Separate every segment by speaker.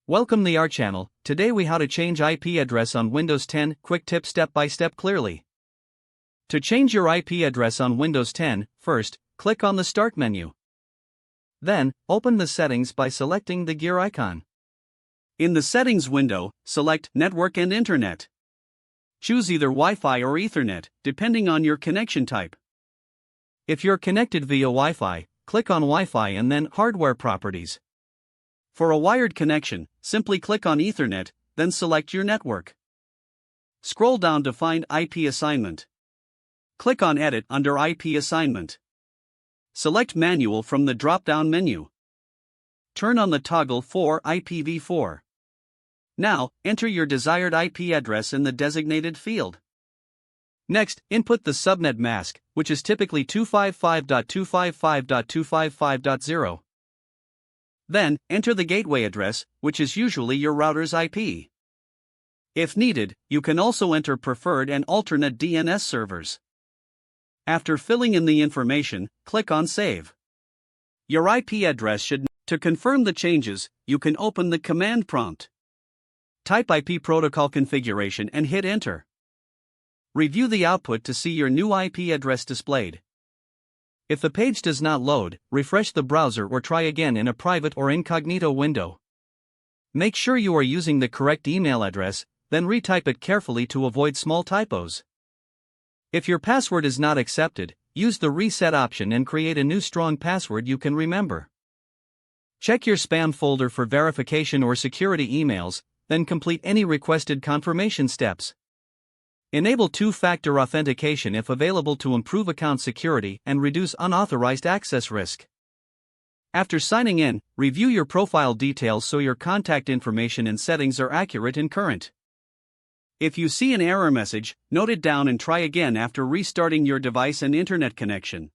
Speaker 1: Welcome to our channel. Today we how to change IP address on Windows 10, quick tip step by step clearly. To change your IP address on Windows 10, first, click on the Start menu. Then, open the settings by selecting the gear icon. In the settings window, select Network and Internet. Choose either Wi-Fi or Ethernet, depending on your connection type. If you're connected via Wi-Fi, click on Wi-Fi and then Hardware Properties. For a wired connection, simply click on Ethernet, then select your network. Scroll down to find IP assignment. Click on Edit under IP assignment. Select Manual from the drop-down menu. Turn on the toggle for IPv4. Now, enter your desired IP address in the designated field. Next, input the subnet mask, which is typically 255.255.255.0. Then, enter the gateway address, which is usually your router's IP. If needed, you can also enter preferred and alternate DNS servers. After filling in the information, click on Save. Your IP address should. To confirm the changes, you can open the command prompt. Type IP protocol configuration and hit Enter. Review the output to see your new IP address displayed. If the page does not load, refresh the browser or try again in a private or incognito window. Make sure you are using the correct email address, then retype it carefully to avoid small typos. If your password is not accepted, use the reset option and create a new strong password you can remember. Check your spam folder for verification or security emails, then complete any requested confirmation steps. Enable two-factor authentication if available to improve account security and reduce unauthorized access risk. After signing in, review your profile details so your contact information and settings are accurate and current. If you see an error message, note it down and try again after restarting your device and internet connection.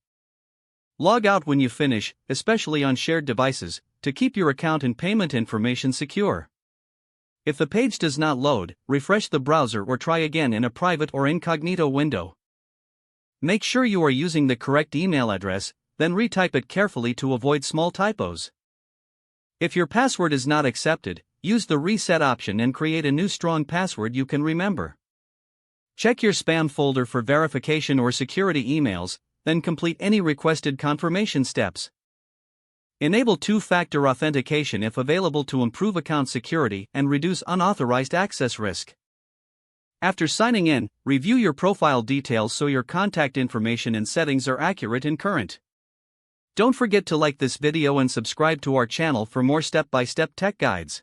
Speaker 1: Log out when you finish, especially on shared devices, to keep your account and payment information secure. If the page does not load, refresh the browser or try again in a private or incognito window. Make sure you are using the correct email address, then retype it carefully to avoid small typos. If your password is not accepted, use the reset option and create a new strong password you can remember. Check your spam folder for verification or security emails, then complete any requested confirmation steps. Enable two-factor authentication if available to improve account security and reduce unauthorized access risk. After signing in, review your profile details so your contact information and settings are accurate and current. Don't forget to like this video and subscribe to our channel for more step-by-step tech guides.